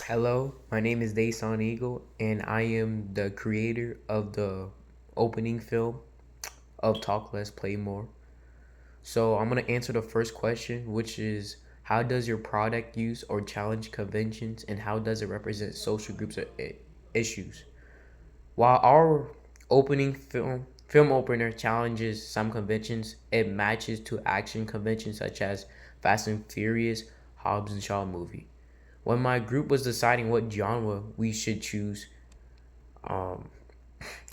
Hello, my name is Dayson Eagle, and I am the creator of the opening film of Talk Less, Play More. So I'm gonna answer the first question, which is how does your product use or challenge conventions, and how does it represent social groups or issues? While our opening film opener challenges some conventions, it matches to action conventions such as Fast and Furious, Hobbs and Shaw movie. When my group was deciding what genre we should choose, um,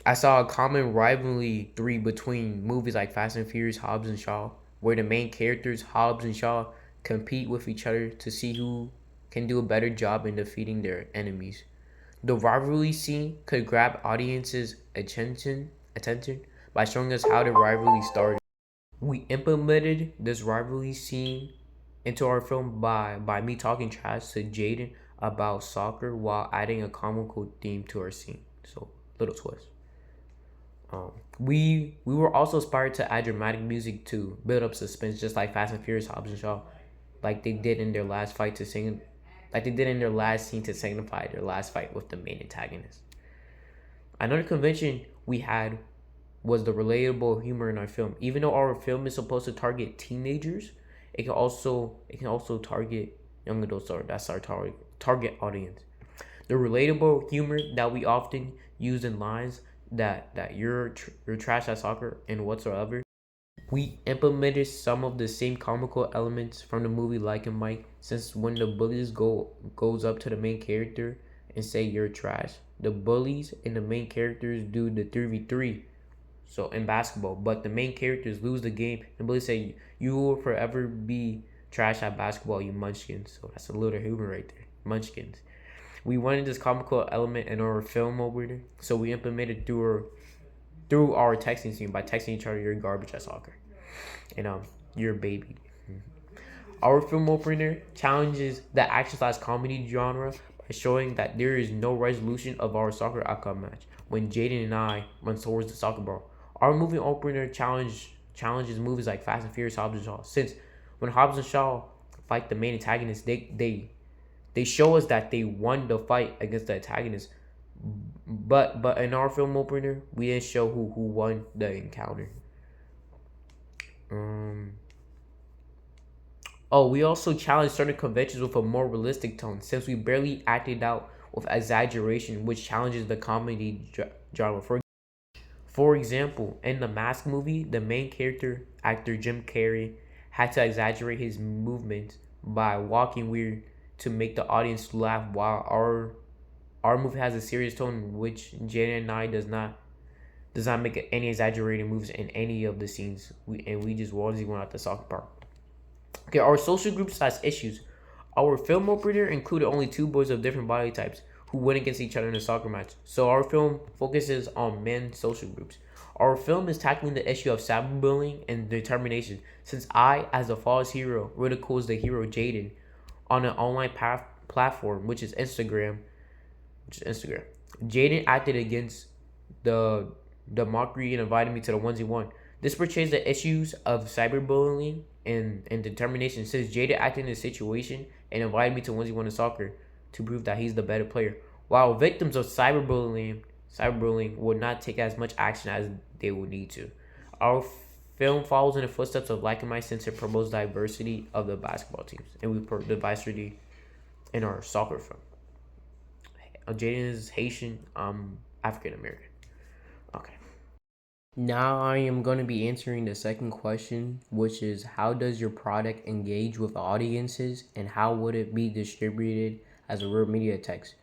I saw a common rivalry three between movies like Fast and Furious, Hobbs and Shaw, where the main characters, Hobbs and Shaw, compete with each other to see who can do a better job in defeating their enemies. The rivalry scene could grab audiences' attention by showing us how the rivalry started. We implemented this rivalry scene into our film by me talking trash to Jaden about soccer while adding a comical theme to our scene. So little twist. We were also inspired to add dramatic music to build up suspense, just like Fast and Furious, Hobbs and Shaw, like they did in their last fight to sing, like they did in their last scene to signify their last fight with the main antagonist. Another convention we had was the relatable humor in our film. Even though our film is supposed to target teenagers, it can also target young adults. Or that's our target audience. The relatable humor that we often use in lines that you're trash at soccer and whatsoever. We implemented some of the same comical elements from the movie Like and Mike, since when the bullies goes up to the main character and say you're trash, the bullies and the main characters do the 3v3, so in basketball, but the main characters lose the game and bullies say you will forever be trash at basketball, you munchkins. So that's a little humor right there, munchkins. We wanted this comical element in our film opener, so we implemented through our texting scene by texting each other you're garbage at soccer and you're a baby. Our film opener challenges the action slash comedy genre by showing that there is no resolution of our soccer outcome match when Jaden and I run towards the soccer ball. Our movie opener challenges movies like Fast and Furious, Hobbs and Shaw. Since when Hobbs and Shaw fight the main antagonist, they show us that they won the fight against the antagonist. But in our film opener, we didn't show who won the encounter. Um, Oh, we also challenged certain conventions with a more realistic tone, since we barely acted out with exaggeration, which challenges the comedy genre. For example, in the Mask movie, the main character, actor Jim Carrey, had to exaggerate his movements by walking weird to make the audience laugh, while our movie has a serious tone, which Jaden and I does not make any exaggerated moves in any of the scenes. We just onesie went out the soccer park. Okay, our social group slash issues. Our film opener included only two boys of different body types who went against each other in a soccer match. So our film focuses on men's social groups. Our film is tackling the issue of cyberbullying and determination, since I, as a false hero, ridicules the hero Jaden on an online platform, which is Instagram. Jaden acted against the the mockery and invited me to the onesie one. This portrays the issues of cyberbullying and determination, since Jaden acted in the situation and invited me to onesie one in soccer to prove that he's the better player. While victims of cyberbullying would not take as much action as they would need to. Our film follows in the footsteps of Like and My, since it promotes diversity of the basketball teams, and we promote diversity in our soccer film. Jaden is Haitian. I'm African American. Okay. Now I am going to be answering the second question, which is how does your product engage with audiences and how would it be distributed as a real media text?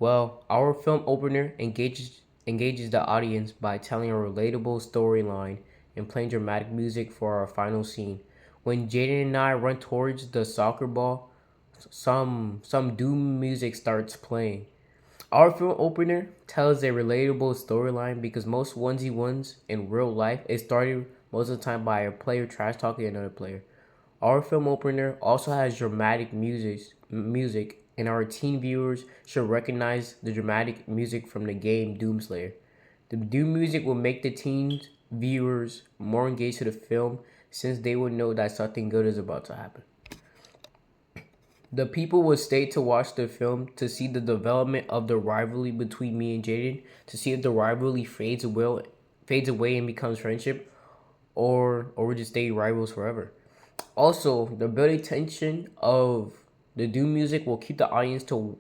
Well, our film opener engages the audience by telling a relatable storyline and playing dramatic music for our final scene. When Jaden and I run towards the soccer ball, some doom music starts playing. Our film opener tells a relatable storyline because most onesie ones in real life is started most of the time by a player trash talking another player. Our film opener also has dramatic music, and our teen viewers should recognize the dramatic music from the game Doomslayer. The Doom music will make the teen viewers more engaged to the film, since they will know that something good is about to happen. The people would stay to watch the film to see the development of the rivalry between me and Jaden, to see if the rivalry fades away and becomes friendship, or we just stay rivals forever. Also, the building tension of the Doom music will keep the audience to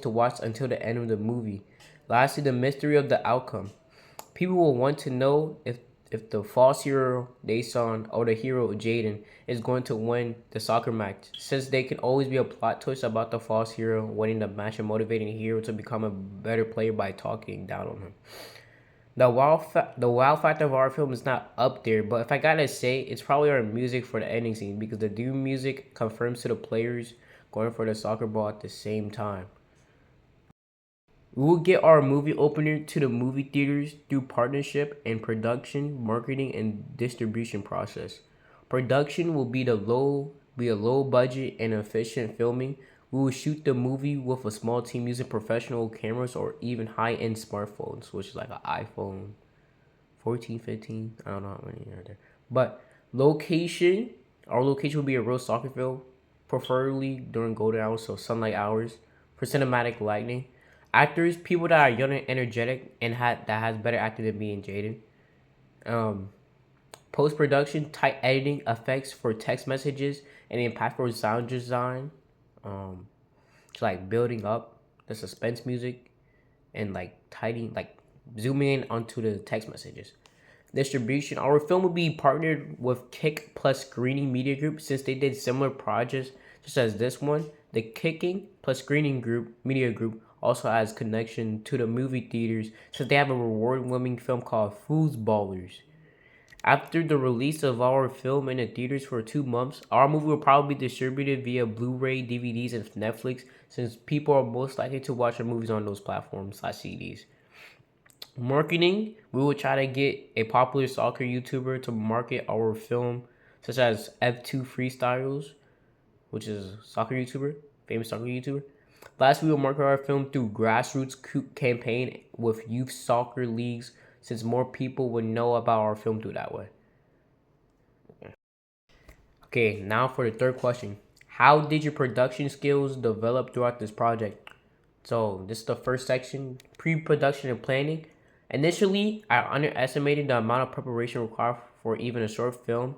watch until the end of the movie. Lastly, the mystery of the outcome. People will want to know if the false hero Daesun or the hero Jaden is going to win the soccer match, since there can always be a plot twist about the false hero winning the match and motivating the hero to become a better player by talking down on him. The wow factor of our film is not up there, but if I gotta say, it's probably our music for the ending scene because the Doom music confirms to the players going for the soccer ball at the same time. We will get our movie opener to the movie theaters through partnership and production, marketing, and distribution process. Production will be a low budget and efficient filming. We will shoot the movie with a small team using professional cameras or even high end smartphones, which is like an iPhone 14, 15. I don't know how many are there. But location, our location will be a real soccer field, preferably during golden hours, so sunlight hours, for cinematic lighting. Actors, people that are young and energetic and that has better acting than me and Jaden. Um, Post production, tight editing, effects for text messages, and impactful sound design. Um, to like building up the suspense music and like tidying, like zooming in onto the text messages. Distribution, our film will be partnered with Kick Plus Screening Media Group since they did similar projects just as this one. The Kicking Plus Screening Group Media Group also has connection to the movie theaters since they have a reward-winning film called Foosballers. After the release of our film in the theaters for 2 months, our movie will probably be distributed via Blu-ray, DVDs, and Netflix since people are most likely to watch our movies on those platforms slash CDs. Marketing, we will try to get a popular soccer YouTuber to market our film, such as F2 Freestyles, which is a soccer YouTuber, famous soccer YouTuber. Last, we will market our film through grassroots campaign with youth soccer leagues, since more people would know about our film through that way. Okay, now for the third question. How did your production skills develop throughout this project? So this is the first section, pre-production and planning. Initially, I underestimated the amount of preparation required for even a short film.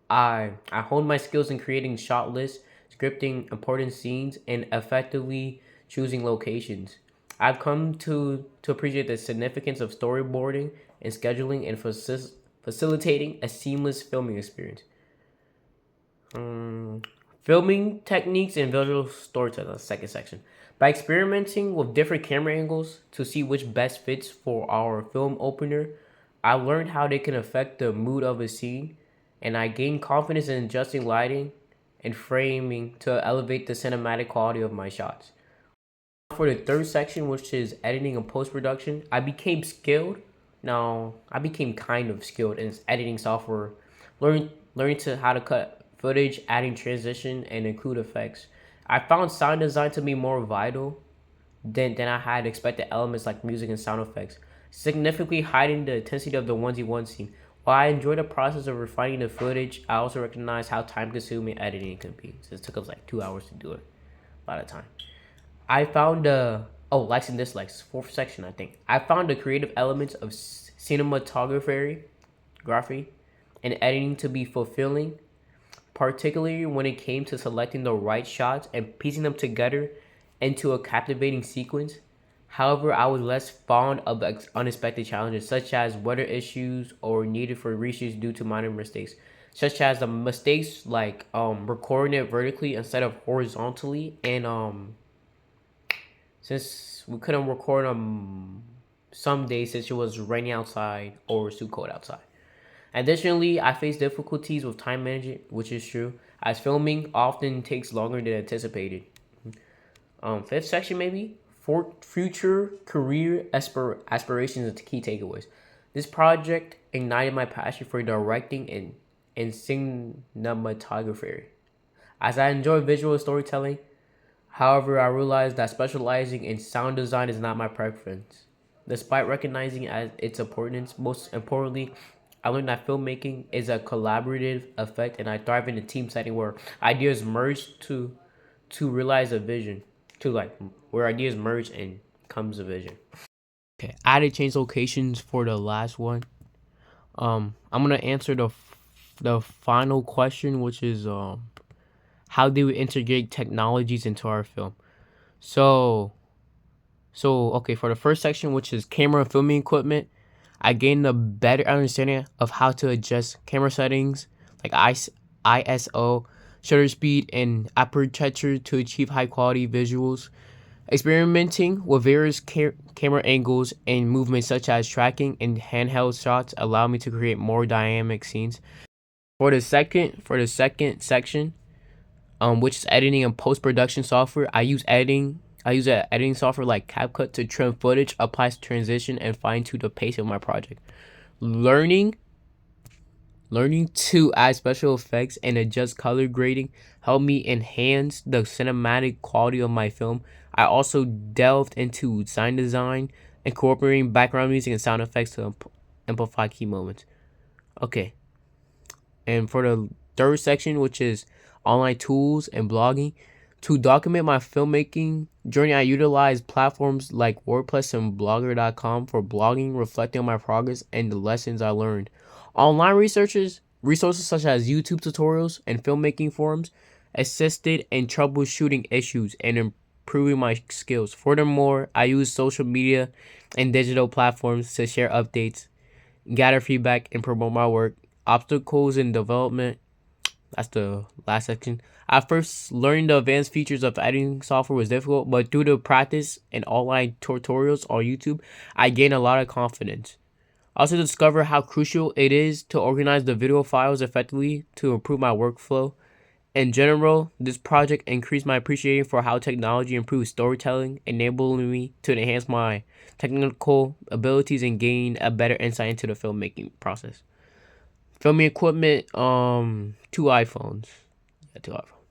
I honed my skills in creating shot lists, scripting important scenes, and effectively choosing locations. I've come to appreciate the significance of storyboarding and scheduling and facilitating a seamless filming experience. Filming techniques and visual storytelling, second section. By experimenting with different camera angles to see which best fits for our film opener, I learned how they can affect the mood of a scene, and I gained confidence in adjusting lighting and framing to elevate the cinematic quality of my shots. For the third section, which is editing and post production, I became skilled. Now, I became kind of skilled in editing software, learning to how to cut footage, adding transition, and include effects. I found sound design to be more vital than I had expected elements like music and sound effects, significantly hiding the intensity of the 1v1 scene. While I enjoyed the process of refining the footage, I also recognized how time consuming editing it can be. So it took us like 2 hours to do it a lot of time. I found likes and dislikes, fourth section I think. I found the creative elements of cinematography, graphy, and editing to be fulfilling, particularly when it came to selecting the right shots and piecing them together into a captivating sequence. However, I was less fond of unexpected challenges, such as weather issues or needed for reshoots due to minor mistakes, such as the mistakes like recording it vertically instead of horizontally, and since we couldn't record some days since it was raining outside or too cold outside. Additionally, I faced difficulties with time management, which is true, as filming often takes longer than anticipated. Fifth section maybe for future career aspirations and key takeaways. This project ignited my passion for directing and cinematography, as I enjoy visual storytelling. However, I realized that specializing in sound design is not my preference. Despite recognizing its importance, most importantly, I learned that filmmaking is a collaborative effect, and I thrive in a team setting where ideas merge to to realize a vision, to like where ideas merge and comes a vision. Okay, added change locations for the last one. I'm gonna answer the final question, which is how do we integrate technologies into our film? So okay, for the first section, which is camera and filming equipment, I gained a better understanding of how to adjust camera settings like ISO, shutter speed, and aperture to achieve high quality visuals. Experimenting with various camera angles and movements such as tracking and handheld shots allow me to create more dynamic scenes. For the second section, which is editing and post production software, I use a editing software like CapCut to trim footage, apply transition, and fine tune the pace of my project. Learning to add special effects and adjust color grading helped me enhance the cinematic quality of my film. I also delved into sound design, incorporating background music and sound effects to amplify key moments. Okay, and for the third section, which is online tools and blogging, to document my filmmaking journey, I utilize platforms like WordPress and Blogger.com for blogging, reflecting on my progress and the lessons I learned. Online resources such as YouTube tutorials and filmmaking forums assisted in troubleshooting issues and improving my skills. Furthermore, I use social media and digital platforms to share updates, gather feedback, and promote my work. Obstacles in development, that's the last section. At first, learning the advanced features of editing software was difficult, but due to practice and online tutorials on YouTube, I gained a lot of confidence. I also discovered how crucial it is to organize the video files effectively to improve my workflow. In general, this project increased my appreciation for how technology improves storytelling, enabling me to enhance my technical abilities and gain a better insight into the filmmaking process. Filming equipment, two iPhones. Yeah, two iPhones.